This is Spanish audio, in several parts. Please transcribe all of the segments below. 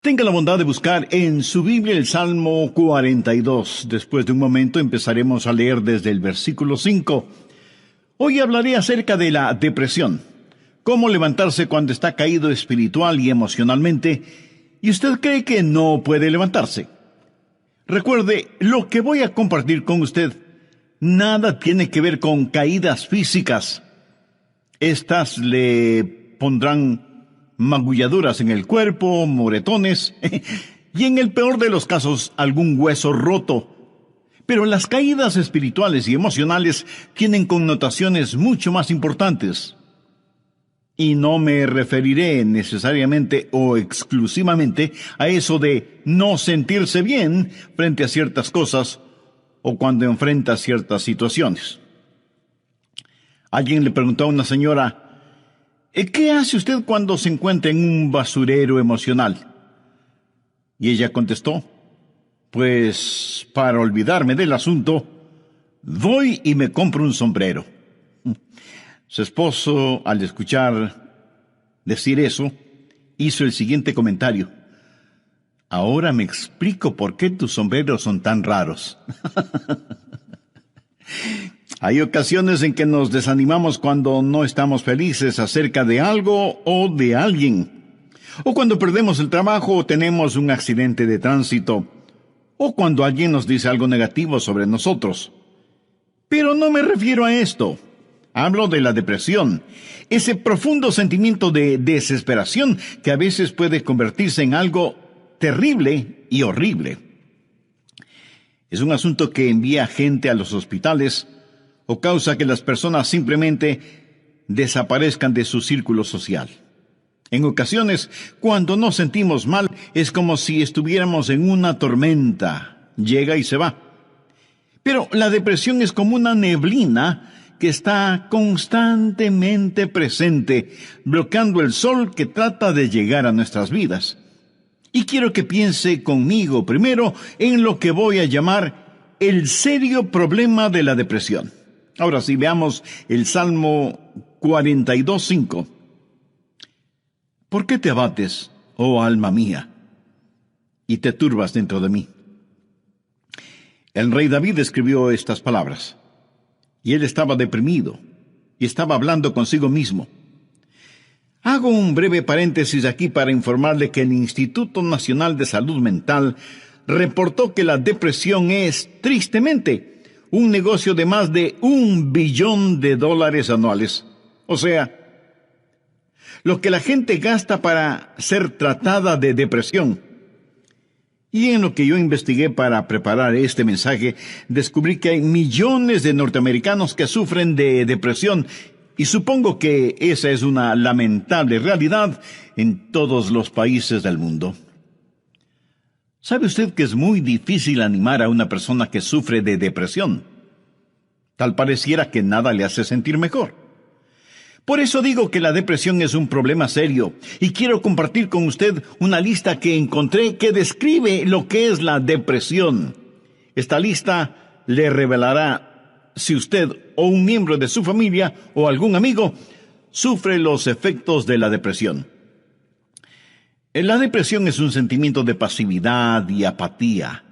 Tenga la bondad de buscar en su Biblia el Salmo 42. Después de un momento empezaremos a leer desde el versículo 5. Hoy hablaré acerca de la depresión. Cómo levantarse cuando está caído espiritual y emocionalmente y usted cree que no puede levantarse. Recuerde, lo que voy a compartir con usted nada tiene que ver con caídas físicas. Estas le pondrán magulladuras en el cuerpo, moretones, y en el peor de los casos, algún hueso roto. Pero las caídas espirituales y emocionales tienen connotaciones mucho más importantes. Y no me referiré necesariamente o exclusivamente a eso de no sentirse bien frente a ciertas cosas o cuando enfrenta ciertas situaciones. Alguien le preguntó a una señora: ¿qué hace usted cuando se encuentra en un basurero emocional? Y ella contestó: pues para olvidarme del asunto, voy y me compro un sombrero. Su esposo, al escuchar decir eso, hizo el siguiente comentario: ahora me explico por qué tus sombreros son tan raros. Hay ocasiones en que nos desanimamos cuando no estamos felices acerca de algo o de alguien, o cuando perdemos el trabajo o tenemos un accidente de tránsito, o cuando alguien nos dice algo negativo sobre nosotros. Pero no me refiero a esto. Hablo de la depresión, ese profundo sentimiento de desesperación que a veces puede convertirse en algo terrible y horrible. Es un asunto que envía gente a los hospitales o causa que las personas simplemente desaparezcan de su círculo social. En ocasiones, cuando nos sentimos mal, es como si estuviéramos en una tormenta. Llega y se va. Pero la depresión es como una neblina que está constantemente presente, bloqueando el sol que trata de llegar a nuestras vidas. Y quiero que piense conmigo primero en lo que voy a llamar el serio problema de la depresión. Ahora sí, veamos el Salmo 42:5. ¿Por qué te abates, oh alma mía, y te turbas dentro de mí? El rey David escribió estas palabras, y él estaba deprimido, y estaba hablando consigo mismo. Hago un breve paréntesis aquí para informarle que el Instituto Nacional de Salud Mental reportó que la depresión es, tristemente, un negocio de más de $1 billón anuales. O sea, lo que la gente gasta para ser tratada de depresión. Y en lo que yo investigué para preparar este mensaje, descubrí que hay millones de norteamericanos que sufren de depresión, y supongo que esa es una lamentable realidad en todos los países del mundo. ¿Sabe usted que es muy difícil animar a una persona que sufre de depresión? Tal pareciera que nada le hace sentir mejor. Por eso digo que la depresión es un problema serio, y quiero compartir con usted una lista que encontré que describe lo que es la depresión. Esta lista le revelará si usted o un miembro de su familia o algún amigo sufre los efectos de la depresión. La depresión es un sentimiento de pasividad y apatía,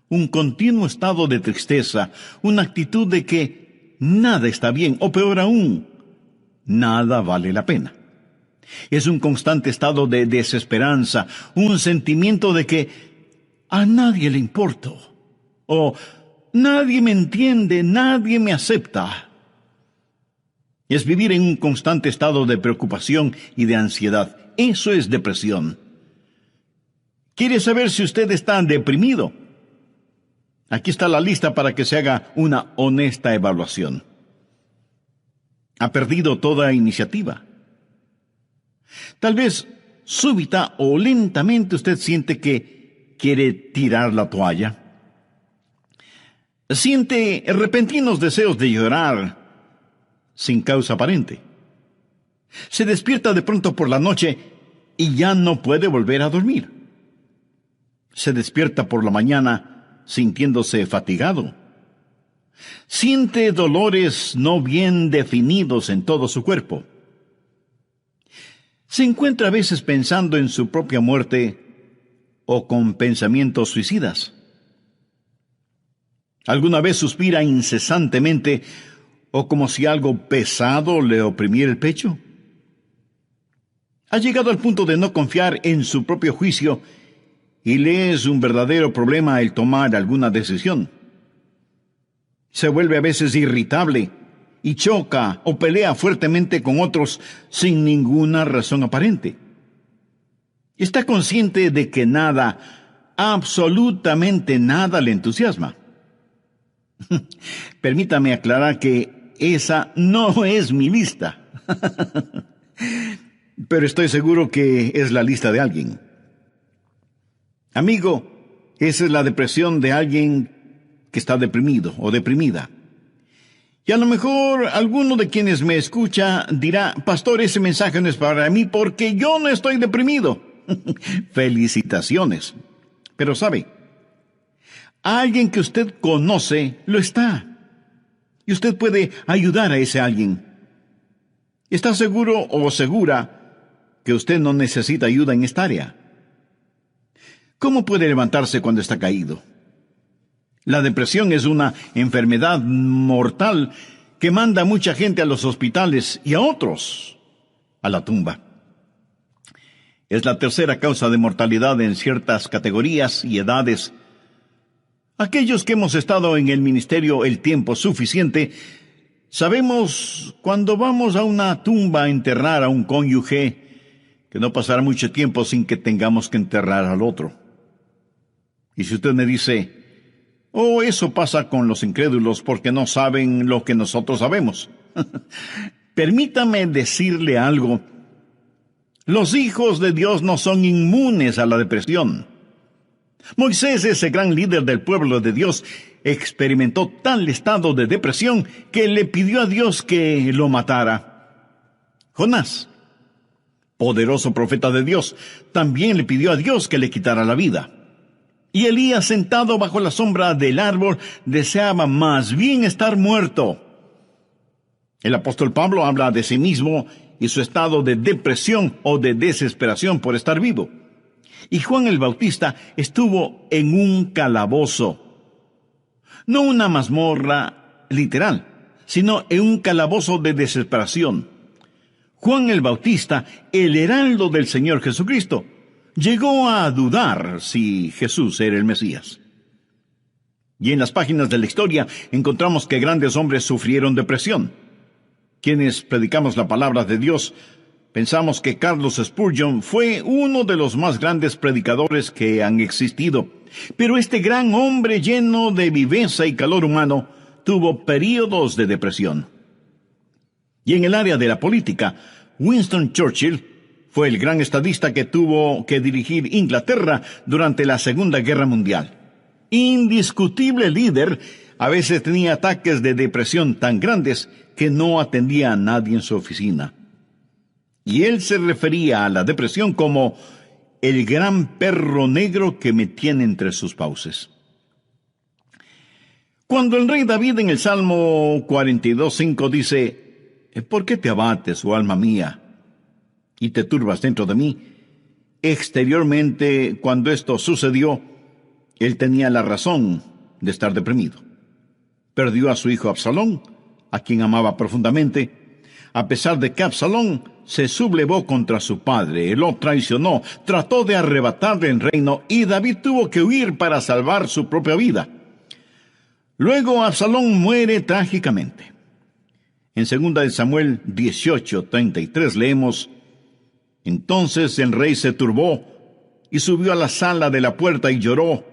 un continuo estado de tristeza, una actitud de que nada está bien, o peor aún, nada vale la pena. Es un constante estado de desesperanza, un sentimiento de que a nadie le importo, o nadie me entiende, nadie me acepta. Es vivir en un constante estado de preocupación y de ansiedad. Eso es depresión. ¿Quiere saber si usted está deprimido? Aquí está la lista para que se haga una honesta evaluación. ¿Ha perdido toda iniciativa? Tal vez súbita o lentamente usted siente que quiere tirar la toalla. Siente repentinos deseos de llorar sin causa aparente. Se despierta de pronto por la noche y ya no puede volver a dormir. Se despierta por la mañana sintiéndose fatigado. Siente dolores no bien definidos en todo su cuerpo. Se encuentra a veces pensando en su propia muerte o con pensamientos suicidas? ¿Alguna vez suspira incesantemente o como si algo pesado le oprimiera el pecho? ¿Ha llegado al punto de no confiar en su propio juicio y le es un verdadero problema el tomar alguna decisión? Se vuelve a veces irritable y choca o pelea fuertemente con otros sin ninguna razón aparente. Está consciente de que nada, absolutamente nada le entusiasma. Permítame aclarar que esa no es mi lista. Pero estoy seguro que es la lista de alguien. Amigo, esa es la depresión de alguien que está deprimido o deprimida. Y a lo mejor alguno de quienes me escucha dirá: pastor, ese mensaje no es para mí porque yo no estoy deprimido. Felicitaciones. Pero sabe, alguien que usted conoce lo está. Y usted puede ayudar a ese alguien. ¿Está seguro o segura que usted no necesita ayuda en esta área? ¿Cómo puede levantarse cuando está caído? La depresión es una enfermedad mortal que manda a mucha gente a los hospitales y a otros a la tumba. Es la tercera causa de mortalidad en ciertas categorías y edades. Aquellos que hemos estado en el ministerio el tiempo suficiente, sabemos cuando vamos a una tumba a enterrar a un cónyuge que no pasará mucho tiempo sin que tengamos que enterrar al otro. Y si usted me dice: oh, eso pasa con los incrédulos porque no saben lo que nosotros sabemos. Permítame decirle algo. Los hijos de Dios no son inmunes a la depresión. Moisés, ese gran líder del pueblo de Dios, experimentó tal estado de depresión que le pidió a Dios que lo matara. Jonás, poderoso profeta de Dios, también le pidió a Dios que le quitara la vida. Y Elías, sentado bajo la sombra del árbol, deseaba más bien estar muerto. El apóstol Pablo habla de sí mismo y su estado de depresión o de desesperación por estar vivo. Y Juan el Bautista estuvo en un calabozo. No una mazmorra literal, sino en un calabozo de desesperación. Juan el Bautista, el heraldo del Señor Jesucristo, llegó a dudar si Jesús era el Mesías. Y en las páginas de la historia encontramos que grandes hombres sufrieron depresión. Quienes predicamos la palabra de Dios, pensamos que Carlos Spurgeon fue uno de los más grandes predicadores que han existido. Pero este gran hombre lleno de viveza y calor humano tuvo períodos de depresión. Y en el área de la política, Winston Churchill fue el gran estadista que tuvo que dirigir Inglaterra durante la Segunda Guerra Mundial. Indiscutible líder, a veces tenía ataques de depresión tan grandes que no atendía a nadie en su oficina. Y él se refería a la depresión como el gran perro negro que me tiene entre sus fauces. Cuando el rey David en el Salmo 42:5 dice: ¿por qué te abates, oh alma mía, y te turbas dentro de mí? Exteriormente, cuando esto sucedió, él tenía la razón de estar deprimido. Perdió a su hijo Absalón, a quien amaba profundamente, a pesar de que Absalón se sublevó contra su padre, lo traicionó, trató de arrebatarle el reino y David tuvo que huir para salvar su propia vida. Luego Absalón muere trágicamente. En 2 Samuel 18:33 leemos: entonces el rey se turbó y subió a la sala de la puerta y lloró,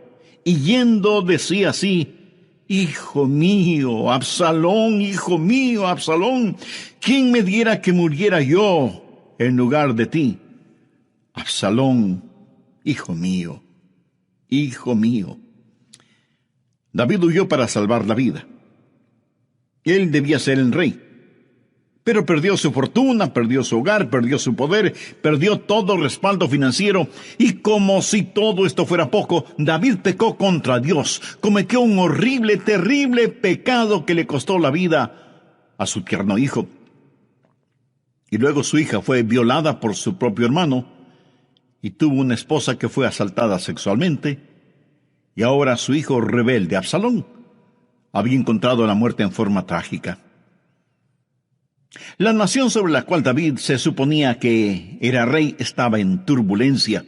y yendo decía así: hijo mío, Absalón, ¿quién me diera que muriera yo en lugar de ti? Absalón, hijo mío, hijo mío. David huyó para salvar la vida. Él debía ser el rey, pero perdió su fortuna, perdió su hogar, perdió su poder, perdió todo respaldo financiero, y como si todo esto fuera poco, David pecó contra Dios, cometió un horrible, terrible pecado que le costó la vida a su tierno hijo. Y luego su hija fue violada por su propio hermano, y tuvo una esposa que fue asaltada sexualmente, y ahora su hijo rebelde, Absalón, había encontrado la muerte en forma trágica. La nación sobre la cual David se suponía que era rey estaba en turbulencia.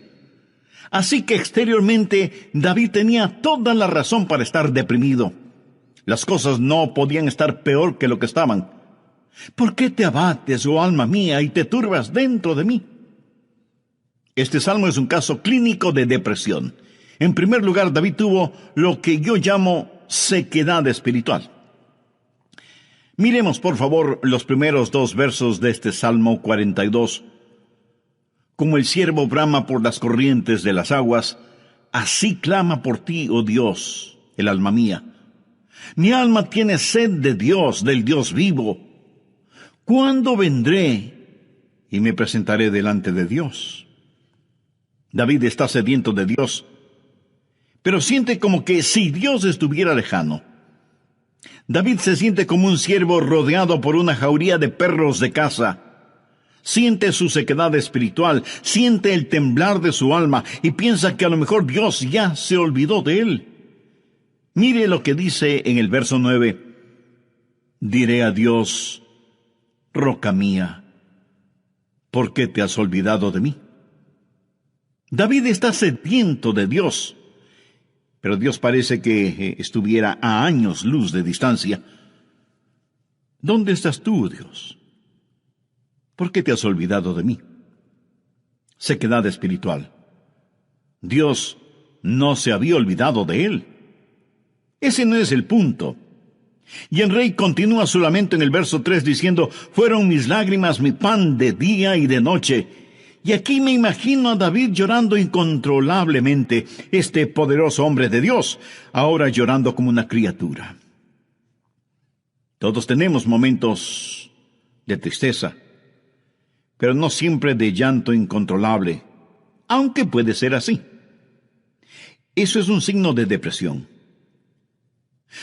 Así que exteriormente David tenía toda la razón para estar deprimido. Las cosas no podían estar peor que lo que estaban. ¿Por qué te abates, oh alma mía, y te turbas dentro de mí? Este salmo es un caso clínico de depresión. En primer lugar, David tuvo lo que yo llamo sequedad espiritual. Miremos, por favor, los primeros 2 versos de este Salmo 42. Como el ciervo brama por las corrientes de las aguas, así clama por ti, oh Dios, el alma mía. Mi alma tiene sed de Dios, del Dios vivo. ¿Cuándo vendré y me presentaré delante de Dios? David está sediento de Dios, pero siente como que si Dios estuviera lejano. David se siente como un ciervo rodeado por una jauría de perros de caza. Siente su sequedad espiritual, siente el temblar de su alma y piensa que a lo mejor Dios ya se olvidó de él. Mire lo que dice en el verso 9. Diré a Dios, roca mía, ¿por qué te has olvidado de mí? David está sediento de Dios, pero Dios parece que estuviera a años luz de distancia. ¿Dónde estás tú, Dios? ¿Por qué te has olvidado de mí? Sequedad espiritual. Dios no se había olvidado de él. Ese no es el punto. Y el rey continúa su lamento en el verso 3 diciendo, fueron mis lágrimas mi pan de día y de noche. Y aquí me imagino a David llorando incontrolablemente, este poderoso hombre de Dios, ahora llorando como una criatura. Todos tenemos momentos de tristeza, pero no siempre de llanto incontrolable, aunque puede ser así. Eso es un signo de depresión.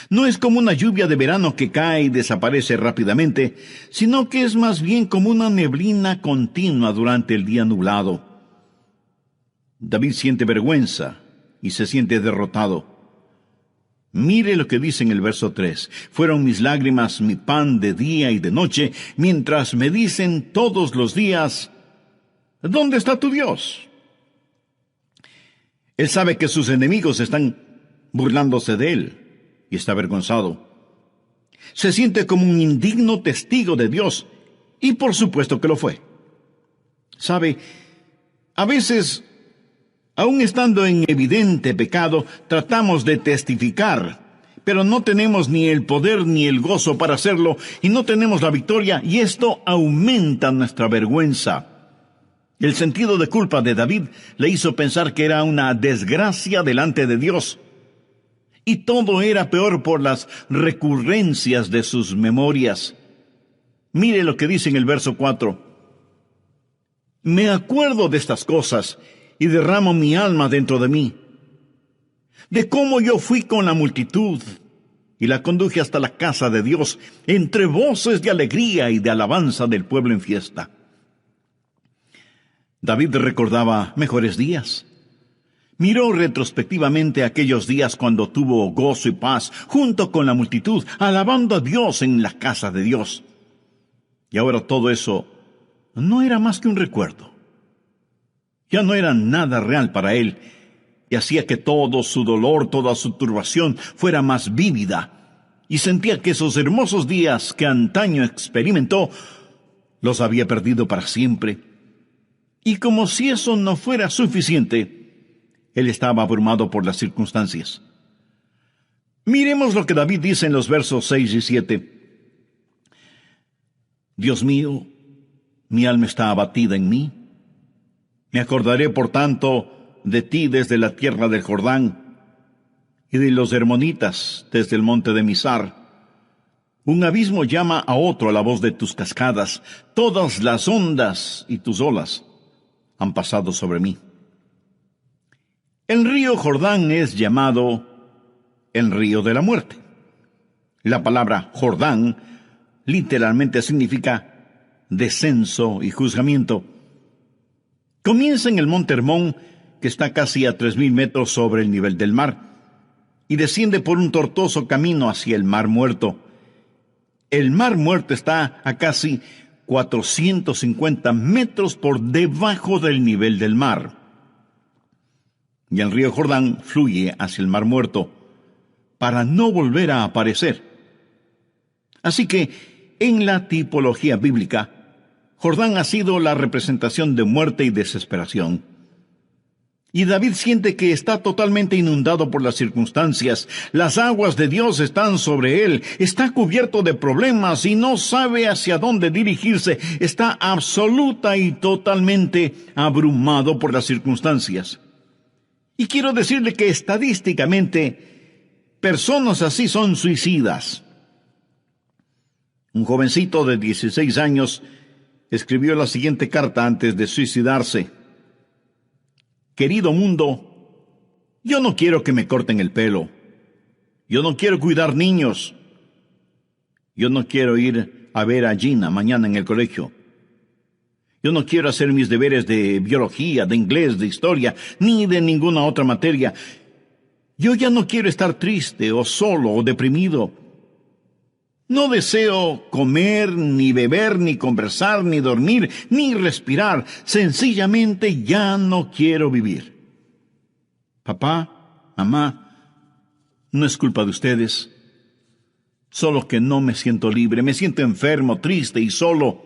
No es como una lluvia de verano que cae y desaparece rápidamente, sino que es más bien como una neblina continua durante el día nublado. David siente vergüenza y se siente derrotado. Mire lo que dice en el verso 3. Fueron mis lágrimas mi pan de día y de noche, mientras me dicen todos los días, ¿dónde está tu Dios? Él sabe que sus enemigos están burlándose de él y está avergonzado. Se siente como un indigno testigo de Dios, y por supuesto que lo fue. Sabe, a veces, aun estando en evidente pecado, tratamos de testificar, pero no tenemos ni el poder ni el gozo para hacerlo, y no tenemos la victoria, y esto aumenta nuestra vergüenza. El sentido de culpa de David le hizo pensar que era una desgracia delante de Dios. Y todo era peor por las recurrencias de sus memorias. Mire lo que dice en el verso 4. Me acuerdo de estas cosas y derramo mi alma dentro de mí, de cómo yo fui con la multitud y la conduje hasta la casa de Dios, entre voces de alegría y de alabanza del pueblo en fiesta. David recordaba mejores días. Miró retrospectivamente aquellos días cuando tuvo gozo y paz junto con la multitud, alabando a Dios en la casa de Dios. Y ahora todo eso no era más que un recuerdo. Ya no era nada real para él, y hacía que todo su dolor, toda su turbación fuera más vívida, y sentía que esos hermosos días que antaño experimentó, los había perdido para siempre. Y como si eso no fuera suficiente, él estaba abrumado por las circunstancias. Miremos lo que David dice en los versos 6 y 7. Dios mío, mi alma está abatida en mí. Me acordaré, por tanto, de ti desde la tierra del Jordán y de los hermonitas desde el monte de Mizar. Un abismo llama a otro a la voz de tus cascadas. Todas las ondas y tus olas han pasado sobre mí. El río Jordán es llamado el río de la muerte. La palabra Jordán literalmente significa descenso y juzgamiento. Comienza en el Monte Hermón, que está casi a 3,000 metros sobre el nivel del mar, y desciende por un tortuoso camino hacia el Mar Muerto. El Mar Muerto está a casi 450 metros por debajo del nivel del mar. Y el río Jordán fluye hacia el Mar Muerto para no volver a aparecer. Así que, en la tipología bíblica, Jordán ha sido la representación de muerte y desesperación. Y David siente que está totalmente inundado por las circunstancias. Las aguas de Dios están sobre él. Está cubierto de problemas y no sabe hacia dónde dirigirse. Está absoluta y totalmente abrumado por las circunstancias. Y quiero decirle que estadísticamente, personas así son suicidas. Un jovencito de 16 años escribió la siguiente carta antes de suicidarse. Querido mundo, yo no quiero que me corten el pelo. Yo no quiero cuidar niños. Yo no quiero ir a ver a Gina mañana en el colegio. Yo no quiero hacer mis deberes de biología, de inglés, de historia, ni de ninguna otra materia. Yo ya no quiero estar triste o solo o deprimido. No deseo comer, ni beber, ni conversar, ni dormir, ni respirar. Sencillamente ya no quiero vivir. Papá, mamá, no es culpa de ustedes. Solo que no me siento libre, me siento enfermo, triste y solo,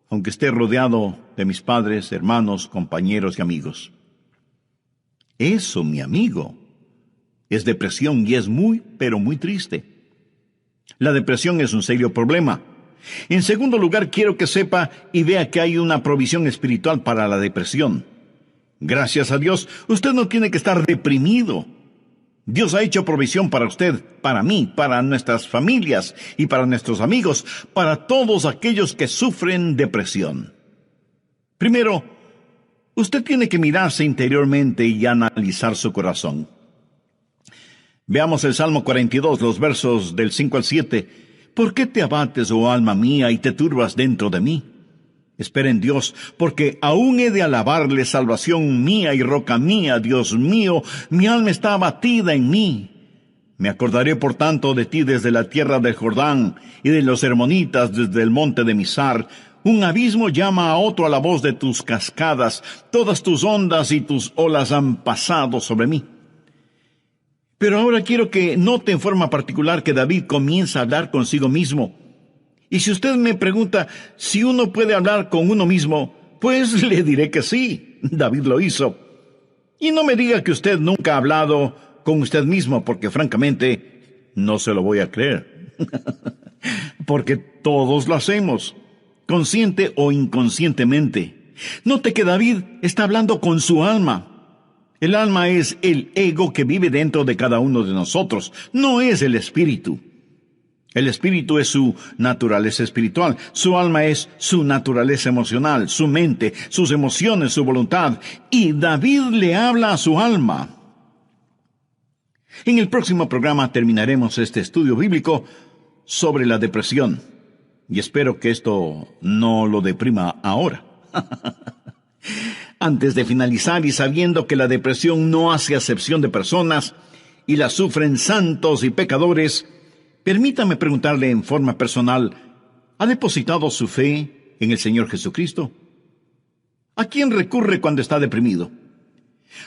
aunque esté rodeado de mis padres, hermanos, compañeros y amigos. Eso, mi amigo, es depresión y es muy, pero muy triste. La depresión es un serio problema. En segundo lugar, quiero que sepa y vea que hay una provisión espiritual para la depresión. Gracias a Dios, usted no tiene que estar deprimido. Dios ha hecho provisión para usted, para mí, para nuestras familias y para nuestros amigos, para todos aquellos que sufren depresión. Primero, usted tiene que mirarse interiormente y analizar su corazón. Veamos el Salmo 42, los versos del 5 al 7. ¿Por qué te abates, oh alma mía, y te turbas dentro de mí? Espera en Dios, porque aún he de alabarle, salvación mía y roca mía, Dios mío, mi alma está abatida en mí. Me acordaré por tanto de ti desde la tierra del Jordán, y de los hermonitas desde el monte de Mizar. Un abismo llama a otro a la voz de tus cascadas, todas tus ondas y tus olas han pasado sobre mí. Pero ahora quiero que note en forma particular que David comienza a hablar consigo mismo. Y si usted me pregunta si uno puede hablar con uno mismo, pues le diré que sí, David lo hizo. Y no me diga que usted nunca ha hablado con usted mismo, porque francamente no se lo voy a creer. Porque todos lo hacemos, consciente o inconscientemente. Note que David está hablando con su alma. El alma es el ego que vive dentro de cada uno de nosotros, no es el espíritu. El espíritu es su naturaleza espiritual, su alma es su naturaleza emocional, su mente, sus emociones, su voluntad, y David le habla a su alma. En el próximo programa terminaremos este estudio bíblico sobre la depresión, y espero que esto no lo deprima ahora. Antes de finalizar y sabiendo que la depresión no hace acepción de personas y la sufren santos y pecadores, permítame preguntarle en forma personal, ¿ha depositado su fe en el Señor Jesucristo? ¿A quién recurre cuando está deprimido?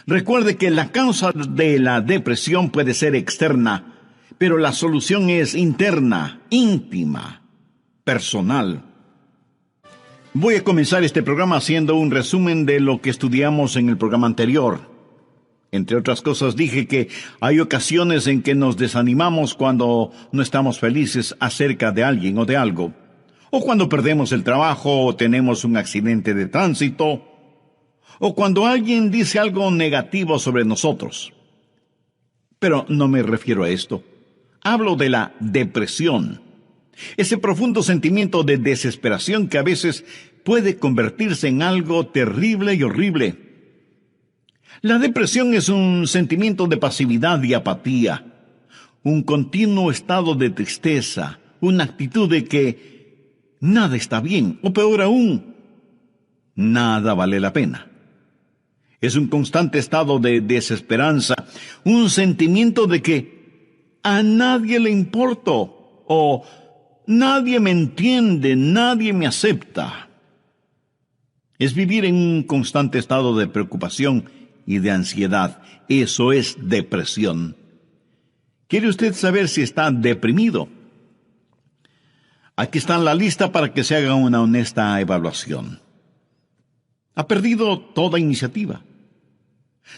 Recuerde que la causa de la depresión puede ser externa, pero la solución es interna, íntima, personal. Voy a comenzar este programa haciendo un resumen de lo que estudiamos en el programa anterior. Entre otras cosas dije que hay ocasiones en que nos desanimamos cuando no estamos felices acerca de alguien o de algo, o cuando perdemos el trabajo o tenemos un accidente de tránsito, o cuando alguien dice algo negativo sobre nosotros. Pero no me refiero a esto. Hablo de la depresión. Ese profundo sentimiento de desesperación que a veces puede convertirse en algo terrible y horrible. La depresión es un sentimiento de pasividad y apatía, un continuo estado de tristeza, una actitud de que nada está bien, o peor aún, nada vale la pena. Es un constante estado de desesperanza, un sentimiento de que a nadie le importo o nadie me entiende, nadie me acepta. Es vivir en un constante estado de preocupación y de ansiedad. Eso es depresión. ¿Quiere usted saber si está deprimido? Aquí está la lista para que se haga una honesta evaluación. Ha perdido toda iniciativa.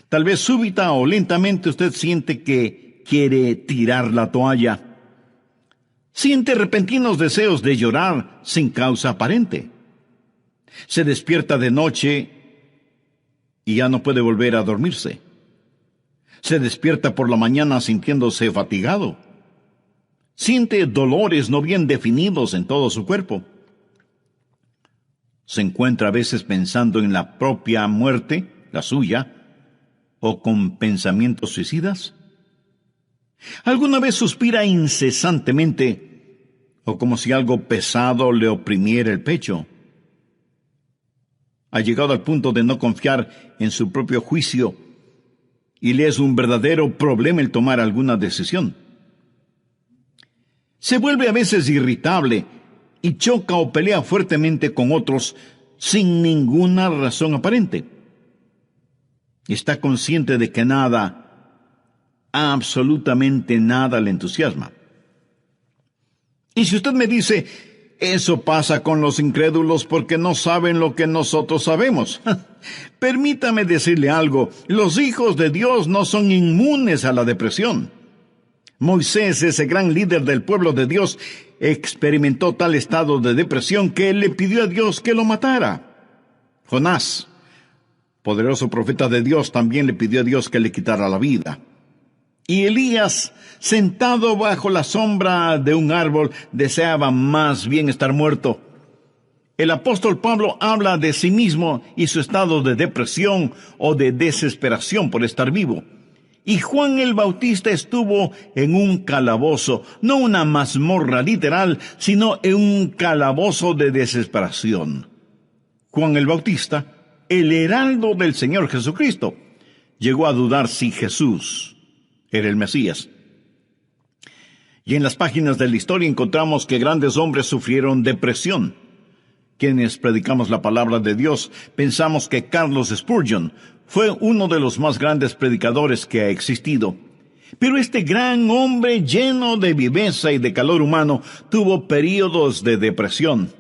Tal vez súbita o lentamente usted siente que quiere tirar la toalla. Siente repentinos deseos de llorar sin causa aparente. Se despierta de noche y ya no puede volver a dormirse. Se despierta por la mañana sintiéndose fatigado. Siente dolores no bien definidos en todo su cuerpo. Se encuentra a veces pensando en la propia muerte, la suya, o con pensamientos suicidas. ¿Alguna vez suspira incesantemente o como si algo pesado le oprimiera el pecho? Ha llegado al punto de no confiar en su propio juicio y le es un verdadero problema el tomar alguna decisión. Se vuelve a veces irritable y choca o pelea fuertemente con otros sin ninguna razón aparente. Está consciente de que nada, absolutamente nada le entusiasma. Y si usted me dice, eso pasa con los incrédulos porque no saben lo que nosotros sabemos. Permítame decirle algo, los hijos de Dios no son inmunes a la depresión. Moisés, ese gran líder del pueblo de Dios, experimentó tal estado de depresión que él le pidió a Dios que lo matara. Jonás, poderoso profeta de Dios, también le pidió a Dios que le quitara la vida. Y Elías, sentado bajo la sombra de un árbol, deseaba más bien estar muerto. El apóstol Pablo habla de sí mismo y su estado de depresión o de desesperación por estar vivo. Y Juan el Bautista estuvo en un calabozo, no una mazmorra literal, sino en un calabozo de desesperación. Juan el Bautista, el heraldo del Señor Jesucristo, llegó a dudar si Jesús era el Mesías. Y en las páginas de la historia encontramos que grandes hombres sufrieron depresión. Quienes predicamos la palabra de Dios pensamos que Carlos Spurgeon fue uno de los más grandes predicadores que ha existido. Pero este gran hombre lleno de viveza y de calor humano tuvo períodos de depresión.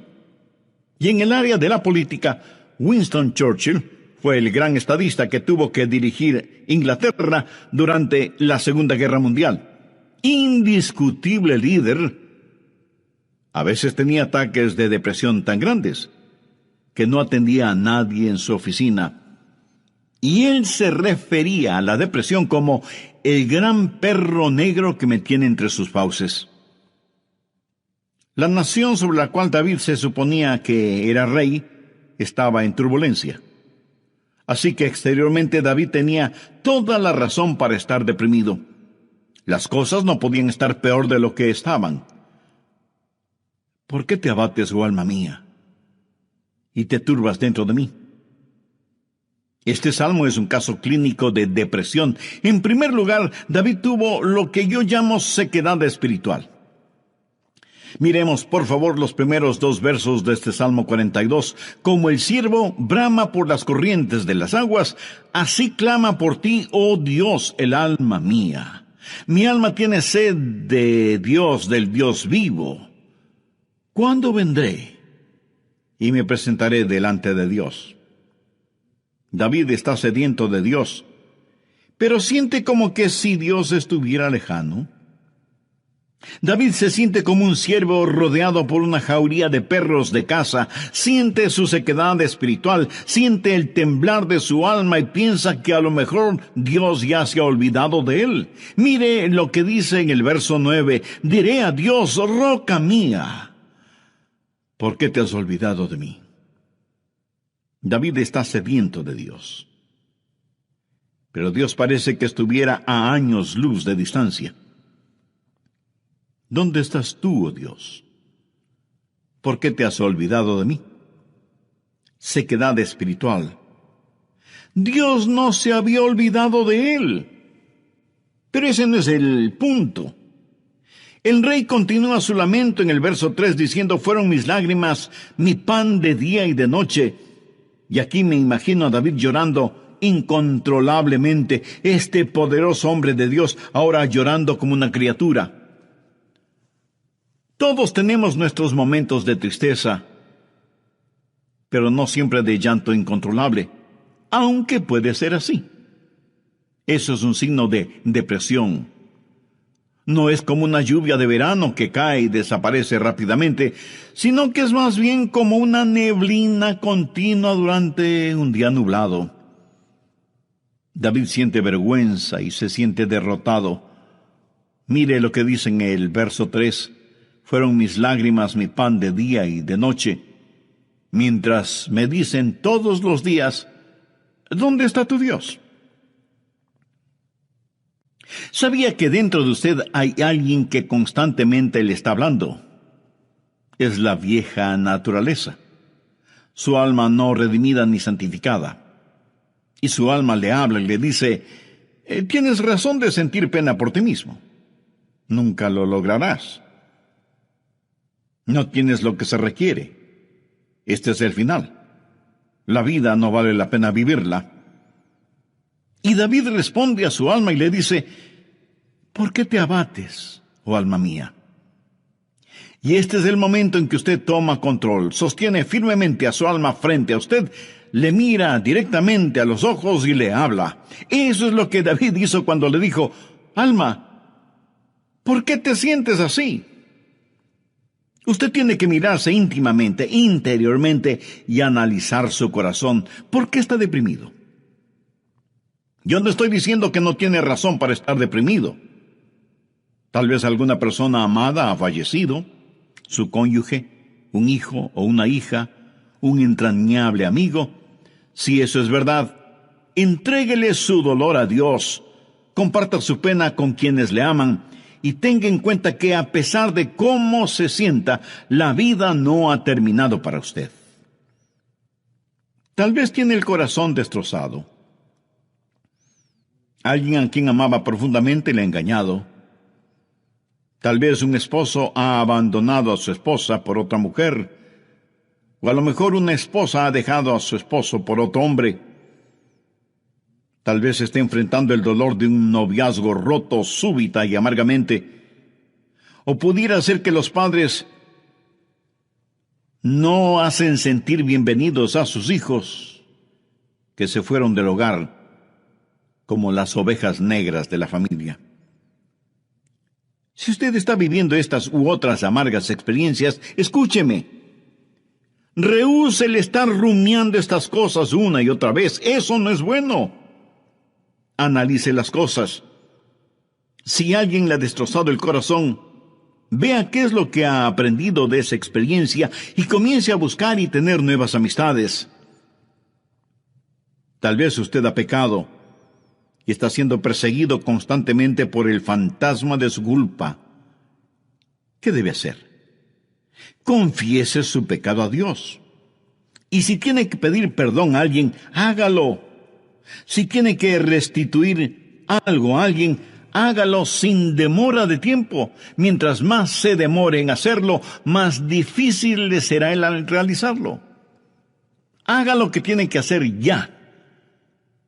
Y en el área de la política, Winston Churchill fue el gran estadista que tuvo que dirigir Inglaterra durante la Segunda Guerra Mundial. Indiscutible líder, a veces tenía ataques de depresión tan grandes que no atendía a nadie en su oficina. Y él se refería a la depresión como el gran perro negro que me tiene entre sus fauces. La nación sobre la cual David se suponía que era rey estaba en turbulencia. Así que exteriormente David tenía toda la razón para estar deprimido. Las cosas no podían estar peor de lo que estaban. ¿Por qué te abates, oh alma mía, y te turbas dentro de mí? Este salmo es un caso clínico de depresión. En primer lugar, David tuvo lo que yo llamo sequedad espiritual. Miremos, por favor, los primeros 2 versos de este Salmo 42. Como el ciervo brama por las corrientes de las aguas, así clama por ti, oh Dios, el alma mía. Mi alma tiene sed de Dios, del Dios vivo. ¿Cuándo vendré y me presentaré delante de Dios? David está sediento de Dios, pero siente como que si Dios estuviera lejano. David se siente como un ciervo rodeado por una jauría de perros de caza, siente su sequedad espiritual, siente el temblar de su alma y piensa que a lo mejor Dios ya se ha olvidado de él. Mire lo que dice en el verso 9, diré a Dios, roca mía, ¿por qué te has olvidado de mí? David está sediento de Dios. Pero Dios parece que estuviera a años luz de distancia. ¿Dónde estás tú, oh Dios? ¿Por qué te has olvidado de mí? Sequedad espiritual. Dios no se había olvidado de él. Pero ese no es el punto. El rey continúa su lamento en el verso 3 diciendo: fueron mis lágrimas, mi pan de día y de noche. Y aquí me imagino a David llorando incontrolablemente, este poderoso hombre de Dios ahora llorando como una criatura. Todos tenemos nuestros momentos de tristeza, pero no siempre de llanto incontrolable, aunque puede ser así. Eso es un signo de depresión. No es como una lluvia de verano que cae y desaparece rápidamente, sino que es más bien como una neblina continua durante un día nublado. David siente vergüenza y se siente derrotado. Mire lo que dice en el verso 3. Fueron mis lágrimas mi pan de día y de noche, mientras me dicen todos los días: ¿dónde está tu Dios? ¿Sabía que dentro de usted hay alguien que constantemente le está hablando? Es la vieja naturaleza, su alma no redimida ni santificada. Y su alma le habla y le dice: tienes razón de sentir pena por ti mismo. Nunca lo lograrás. No tienes lo que se requiere. Este es el final. La vida no vale la pena vivirla. Y David responde a su alma y le dice: ¿por qué te abates, oh alma mía? Y este es el momento en que usted toma control, sostiene firmemente a su alma frente a usted, le mira directamente a los ojos y le habla. Eso es lo que David hizo cuando le dijo: alma, ¿por qué te sientes así? Usted tiene que mirarse íntimamente, interiormente, y analizar su corazón. ¿Por qué está deprimido? Yo no estoy diciendo que no tiene razón para estar deprimido. Tal vez alguna persona amada ha fallecido, su cónyuge, un hijo o una hija, un entrañable amigo. Si eso es verdad, entréguele su dolor a Dios, comparta su pena con quienes le aman, y tenga en cuenta que a pesar de cómo se sienta, la vida no ha terminado para usted. Tal vez tiene el corazón destrozado. Alguien a quien amaba profundamente le ha engañado. Tal vez un esposo ha abandonado a su esposa por otra mujer, o a lo mejor una esposa ha dejado a su esposo por otro hombre. Tal vez esté enfrentando el dolor de un noviazgo roto súbita y amargamente. O pudiera ser que los padres no hacen sentir bienvenidos a sus hijos que se fueron del hogar como las ovejas negras de la familia. Si usted está viviendo estas u otras amargas experiencias, escúcheme. Rehúse el estar rumiando estas cosas una y otra vez. Eso no es bueno. Analice las cosas. Si alguien le ha destrozado el corazón, vea qué es lo que ha aprendido de esa experiencia y comience a buscar y tener nuevas amistades. Tal vez usted ha pecado y está siendo perseguido constantemente por el fantasma de su culpa. ¿Qué debe hacer? Confiese su pecado a Dios. Y si tiene que pedir perdón a alguien, hágalo. Si tiene que restituir algo a alguien, hágalo sin demora de tiempo. Mientras más se demore en hacerlo, más difícil le será el realizarlo. Haga lo que tiene que hacer ya.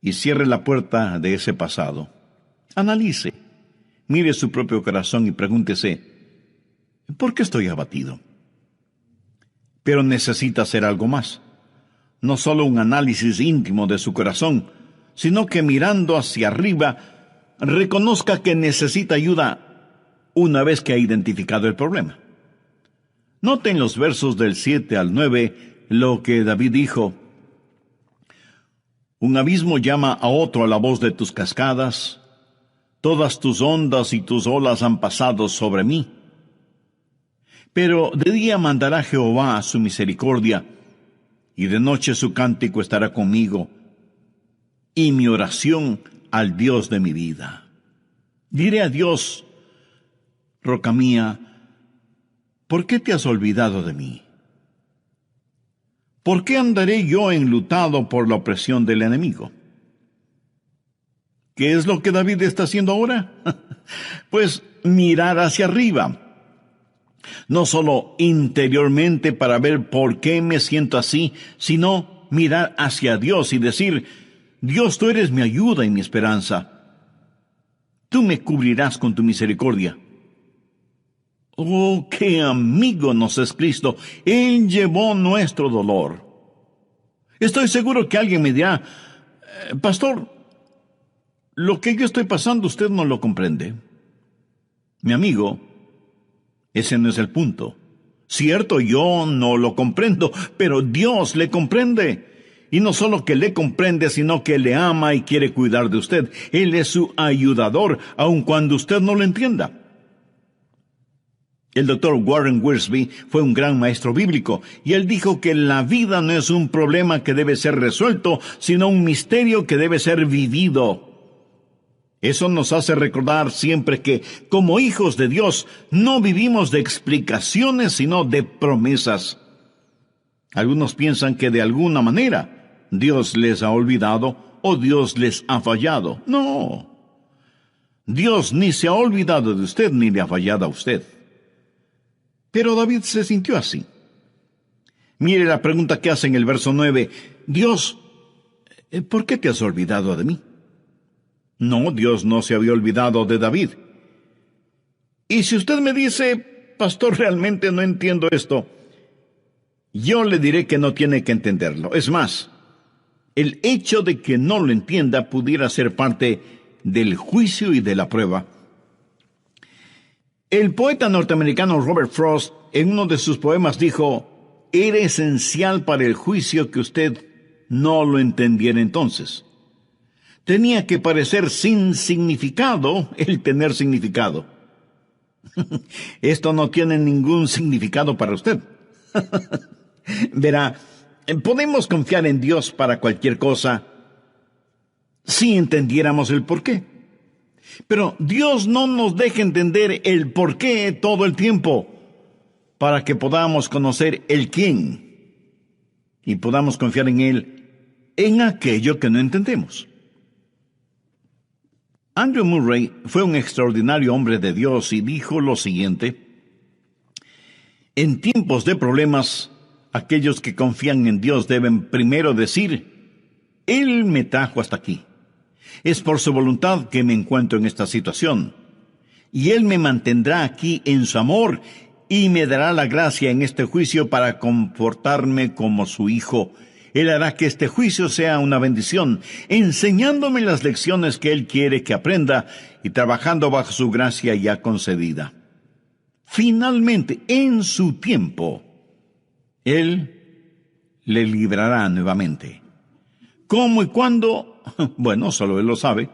Y cierre la puerta de ese pasado. Analice, mire su propio corazón y pregúntese: ¿por qué estoy abatido? Pero necesita hacer algo más. No solo un análisis íntimo de su corazón, sino que mirando hacia arriba, reconozca que necesita ayuda una vez que ha identificado el problema. Noten los versos del 7 al 9 lo que David dijo: un abismo llama a otro a la voz de tus cascadas, todas tus ondas y tus olas han pasado sobre mí. Pero de día mandará Jehová su misericordia, y de noche su cántico estará conmigo, y mi oración al Dios de mi vida. Diré a Dios: roca mía, ¿por qué te has olvidado de mí? ¿Por qué andaré yo enlutado por la opresión del enemigo? ¿Qué es lo que David está haciendo ahora? Pues mirar hacia arriba. No solo interiormente para ver por qué me siento así, sino mirar hacia Dios y decir: Dios, tú eres mi ayuda y mi esperanza. Tú me cubrirás con tu misericordia. Oh, qué amigo nos es Cristo. Él llevó nuestro dolor. Estoy seguro que alguien me dirá: pastor, lo que yo estoy pasando usted no lo comprende. Mi amigo, ese no es el punto. Cierto, yo no lo comprendo, pero Dios le comprende. Y no solo que le comprende, sino que le ama y quiere cuidar de usted. Él es su ayudador, aun cuando usted no lo entienda. El doctor Warren Wiersbe fue un gran maestro bíblico, y él dijo que la vida no es un problema que debe ser resuelto, sino un misterio que debe ser vivido. Eso nos hace recordar siempre que, como hijos de Dios, no vivimos de explicaciones, sino de promesas. Algunos piensan que de alguna manera Dios les ha olvidado o Dios les ha fallado. No. Dios ni se ha olvidado de usted ni le ha fallado a usted. Pero David se sintió así. Mire la pregunta que hace en el verso 9. Dios, ¿por qué te has olvidado de mí? No, Dios no se había olvidado de David. Y si usted me dice: pastor, realmente no entiendo esto, yo le diré que no tiene que entenderlo. Es más, el hecho de que no lo entienda pudiera ser parte del juicio y de la prueba. El poeta norteamericano Robert Frost, en uno de sus poemas, dijo: era esencial para el juicio que usted no lo entendiera entonces. Tenía que parecer sin significado el tener significado. Esto no tiene ningún significado para usted. Verá, podemos confiar en Dios para cualquier cosa si entendiéramos el porqué. Pero Dios no nos deja entender el porqué todo el tiempo, para que podamos conocer el quién y podamos confiar en Él en aquello que no entendemos. Andrew Murray fue un extraordinario hombre de Dios y dijo lo siguiente: en tiempos de problemas, aquellos que confían en Dios deben primero decir: Él me trajo hasta aquí. Es por su voluntad que me encuentro en esta situación. Y Él me mantendrá aquí en su amor y me dará la gracia en este juicio para comportarme como su hijo. Él hará que este juicio sea una bendición, enseñándome las lecciones que Él quiere que aprenda y trabajando bajo su gracia ya concedida. Finalmente, en su tiempo, Él le librará nuevamente. ¿Cómo y cuándo? Bueno, solo Él lo sabe.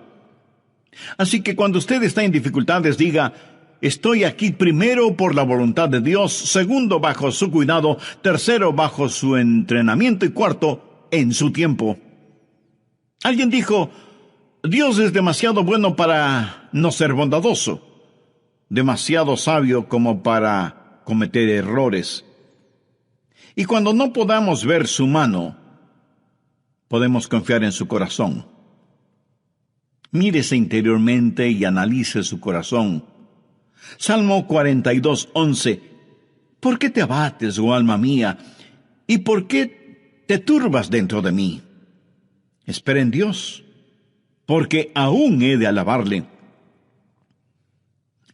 Así que cuando usted está en dificultades, diga: estoy aquí primero por la voluntad de Dios, segundo bajo su cuidado, tercero bajo su entrenamiento y cuarto en su tiempo. Alguien dijo: Dios es demasiado bueno para no ser bondadoso, demasiado sabio como para cometer errores. Y cuando no podamos ver su mano, podemos confiar en su corazón. Mírese interiormente y analice su corazón. Salmo 42:11. ¿Por qué te abates, oh alma mía? ¿Y por qué te turbas dentro de mí? Espera en Dios, porque aún he de alabarle.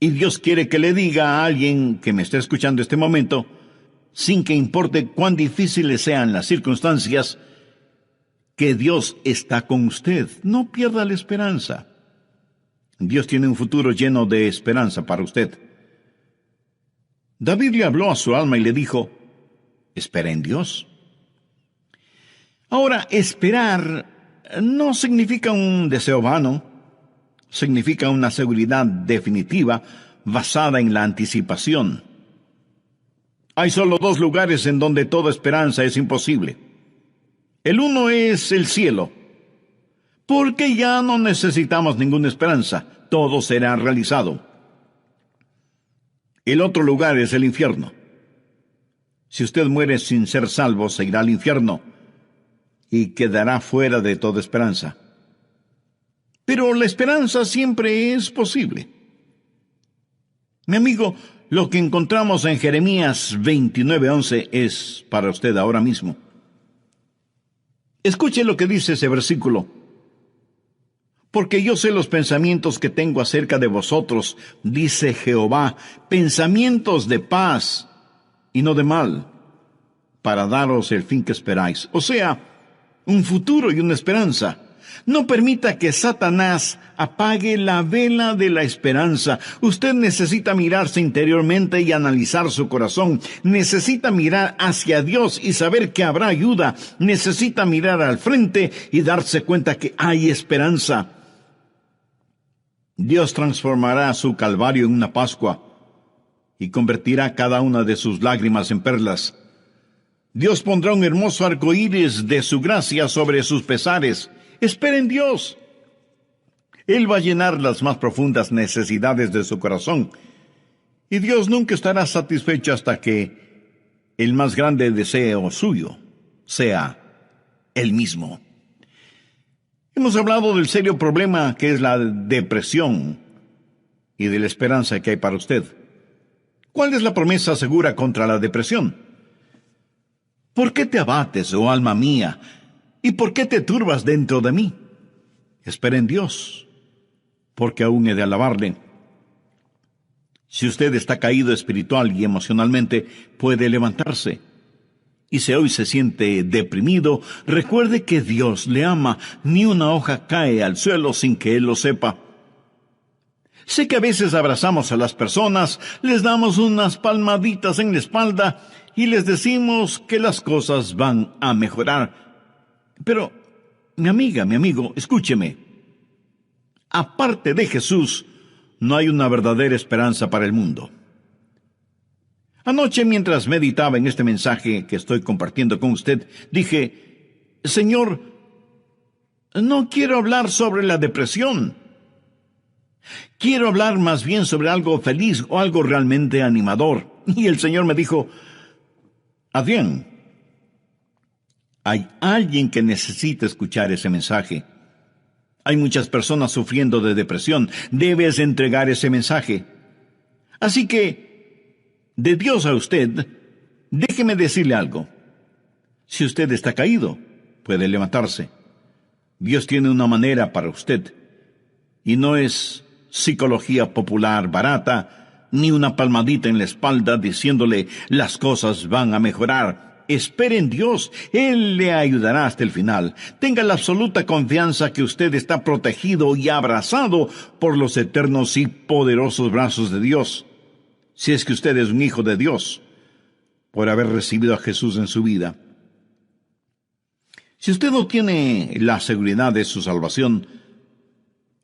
Y Dios quiere que le diga a alguien que me esté escuchando este momento, sin que importe cuán difíciles sean las circunstancias, que Dios está con usted. No pierda la esperanza. Dios tiene un futuro lleno de esperanza para usted. David le habló a su alma y le dijo: espera en Dios. Ahora, esperar no significa un deseo vano, significa una seguridad definitiva basada en la anticipación. Hay solo dos lugares en donde toda esperanza es imposible. El uno es el cielo, porque ya no necesitamos ninguna esperanza, todo será realizado. El otro lugar es el infierno. Si usted muere sin ser salvo, se irá al infierno y quedará fuera de toda esperanza. Pero la esperanza siempre es posible. Mi amigo, lo que encontramos en Jeremías 29:11 es para usted ahora mismo. Escuche lo que dice ese versículo. Porque yo sé los pensamientos que tengo acerca de vosotros, dice Jehová, pensamientos de paz y no de mal, para daros el fin que esperáis. O sea, un futuro y una esperanza. No permita que Satanás apague la vela de la esperanza. Usted necesita mirarse interiormente y analizar su corazón. Necesita mirar hacia Dios y saber que habrá ayuda. Necesita mirar al frente y darse cuenta que hay esperanza. Dios transformará su calvario en una Pascua y convertirá cada una de sus lágrimas en perlas. Dios pondrá un hermoso arco iris de su gracia sobre sus pesares. Espera en Dios. Él va a llenar las más profundas necesidades de su corazón. Y Dios nunca estará satisfecho hasta que el más grande deseo suyo sea Él mismo. Hemos hablado del serio problema que es la depresión y de la esperanza que hay para usted. ¿Cuál es la promesa segura contra la depresión? ¿Por qué te abates, oh alma mía? ¿Y por qué te turbas dentro de mí? Espera en Dios, porque aún he de alabarle. Si usted está caído espiritual y emocionalmente, puede levantarse. Y si hoy se siente deprimido, recuerde que Dios le ama. Ni una hoja cae al suelo sin que Él lo sepa. Sé que a veces abrazamos a las personas, les damos unas palmaditas en la espalda y les decimos que las cosas van a mejorar. Pero, mi amiga, mi amigo, escúcheme. Aparte de Jesús, no hay una verdadera esperanza para el mundo. Anoche, mientras meditaba en este mensaje que estoy compartiendo con usted, dije, Señor, no quiero hablar sobre la depresión. Quiero hablar más bien sobre algo feliz o algo realmente animador. Y el Señor me dijo, Adrián, hay alguien que necesita escuchar ese mensaje. Hay muchas personas sufriendo de depresión. Debes entregar ese mensaje. Así que, de Dios a usted, déjeme decirle algo. Si usted está caído, puede levantarse. Dios tiene una manera para usted. Y no es psicología popular barata, ni una palmadita en la espalda diciéndole las cosas van a mejorar. Espere en Dios, Él le ayudará hasta el final. Tenga la absoluta confianza que usted está protegido y abrazado por los eternos y poderosos brazos de Dios. Si es que usted es un hijo de Dios, por haber recibido a Jesús en su vida. Si usted no tiene la seguridad de su salvación,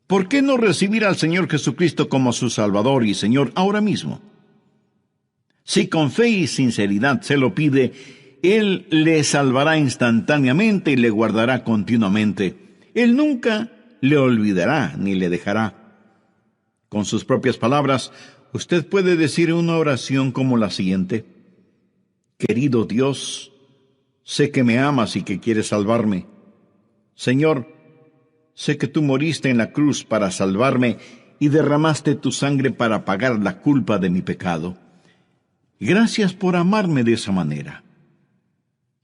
¿por qué no recibir al Señor Jesucristo como su Salvador y Señor ahora mismo? Si con fe y sinceridad se lo pide, Él le salvará instantáneamente y le guardará continuamente. Él nunca le olvidará ni le dejará. Con sus propias palabras, usted puede decir una oración como la siguiente. Querido Dios, sé que me amas y que quieres salvarme. Señor, sé que tú moriste en la cruz para salvarme y derramaste tu sangre para pagar la culpa de mi pecado. Gracias por amarme de esa manera.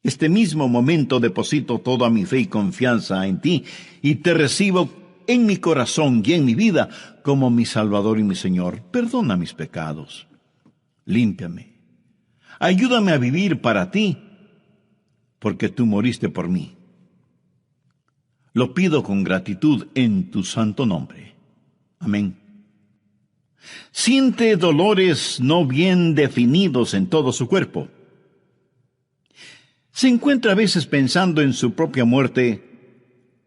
Este mismo momento deposito toda mi fe y confianza en ti y te recibo en mi corazón y en mi vida como mi Salvador y mi Señor. Perdona mis pecados. Límpiame. Ayúdame a vivir para ti, porque tú moriste por mí. Lo pido con gratitud en tu santo nombre. Amén. Siente dolores no bien definidos en todo su cuerpo. Se encuentra a veces pensando en su propia muerte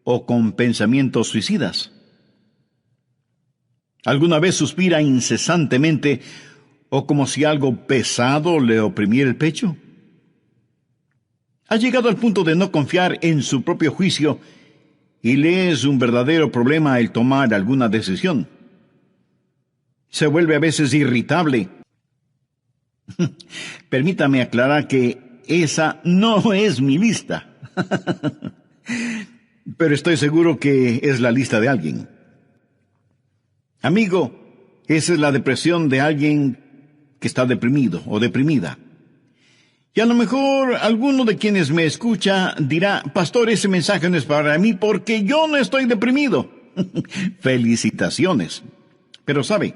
o con pensamientos suicidas. ¿Alguna vez suspira incesantemente o como si algo pesado le oprimiera el pecho? ¿Ha llegado al punto de no confiar en su propio juicio y le es un verdadero problema el tomar alguna decisión? Se vuelve a veces irritable. Permítame aclarar que esa no es mi lista. Pero estoy seguro que es la lista de alguien. Amigo, esa es la depresión de alguien que está deprimido o deprimida. Y a lo mejor alguno de quienes me escucha dirá, pastor, ese mensaje no es para mí porque yo no estoy deprimido. Felicitaciones. Pero sabe,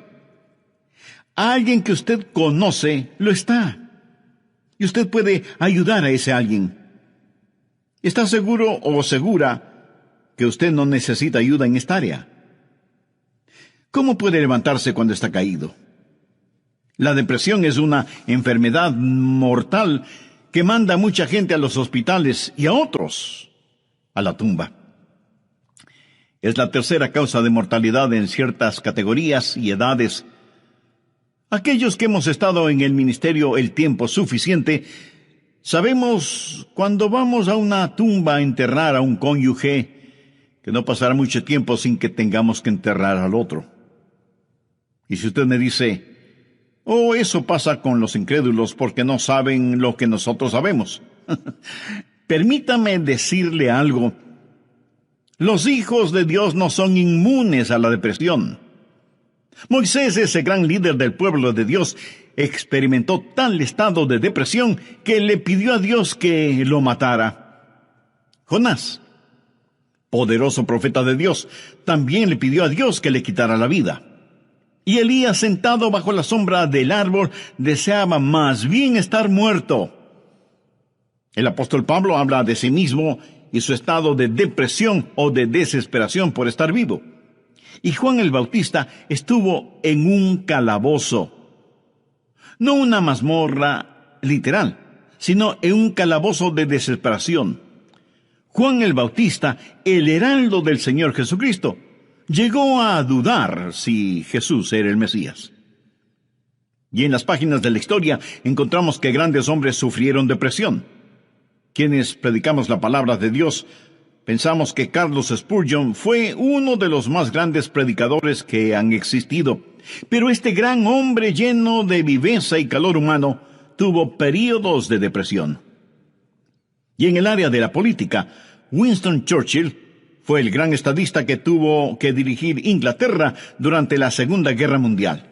alguien que usted conoce lo está. Y usted puede ayudar a ese alguien. ¿Está seguro o segura que usted no necesita ayuda en esta área? ¿Cómo puede levantarse cuando está caído? La depresión es una enfermedad mortal que manda a mucha gente a los hospitales y a otros a la tumba. Es la tercera causa de mortalidad en ciertas categorías y edades. Aquellos que hemos estado en el ministerio el tiempo suficiente, sabemos cuando vamos a una tumba a enterrar a un cónyuge, que no pasará mucho tiempo sin que tengamos que enterrar al otro. Y si usted me dice, eso pasa con los incrédulos porque no saben lo que nosotros sabemos. Permítame decirle algo. Los hijos de Dios no son inmunes a la depresión. Moisés, ese gran líder del pueblo de Dios, experimentó tal estado de depresión que le pidió a Dios que lo matara. Jonás, poderoso profeta de Dios, también le pidió a Dios que le quitara la vida. Y Elías, sentado bajo la sombra del árbol, deseaba más bien estar muerto. El apóstol Pablo habla de sí mismo y su estado de depresión o de desesperación por estar vivo. Y Juan el Bautista estuvo en un calabozo. No una mazmorra literal, sino en un calabozo de desesperación. Juan el Bautista, el heraldo del Señor Jesucristo, llegó a dudar si Jesús era el Mesías. Y en las páginas de la historia encontramos que grandes hombres sufrieron depresión. Quienes predicamos la palabra de Dios, pensamos que Carlos Spurgeon fue uno de los más grandes predicadores que han existido. Pero este gran hombre lleno de viveza y calor humano tuvo períodos de depresión. Y en el área de la política, Winston Churchill fue el gran estadista que tuvo que dirigir Inglaterra durante la Segunda Guerra Mundial.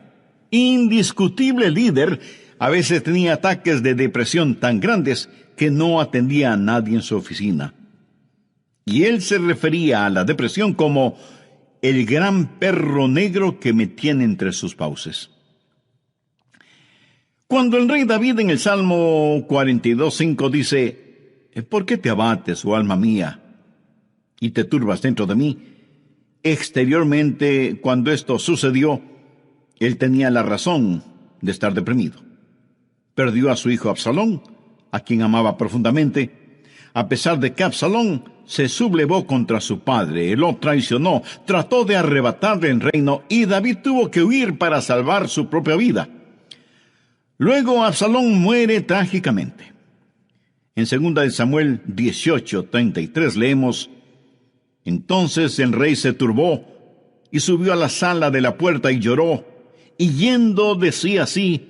Indiscutible líder, a veces tenía ataques de depresión tan grandes que no atendía a nadie en su oficina. Y él se refería a la depresión como el gran perro negro que me tiene entre sus fauces. Cuando el rey David en el Salmo 42:5 dice, ¿por qué te abates, oh alma mía, y te turbas dentro de mí? Exteriormente, cuando esto sucedió, él tenía la razón de estar deprimido. Perdió a su hijo Absalón, a quien amaba profundamente, a pesar de que Absalón se sublevó contra su padre, lo traicionó, trató de arrebatarle el reino y David tuvo que huir para salvar su propia vida. Luego Absalón muere trágicamente. En 2 Samuel 18:33 leemos, entonces el rey se turbó y subió a la sala de la puerta y lloró, y yendo decía así,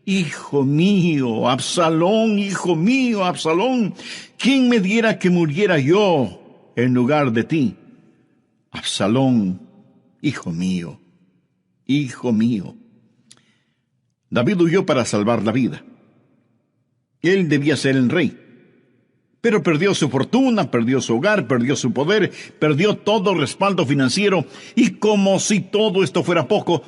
hijo mío, Absalón, ¿quién me diera que muriera yo en lugar de ti? Absalón, hijo mío, hijo mío. David huyó para salvar la vida. Él debía ser el rey. Pero perdió su fortuna, perdió su hogar, perdió su poder, perdió todo respaldo financiero, y como si todo esto fuera poco,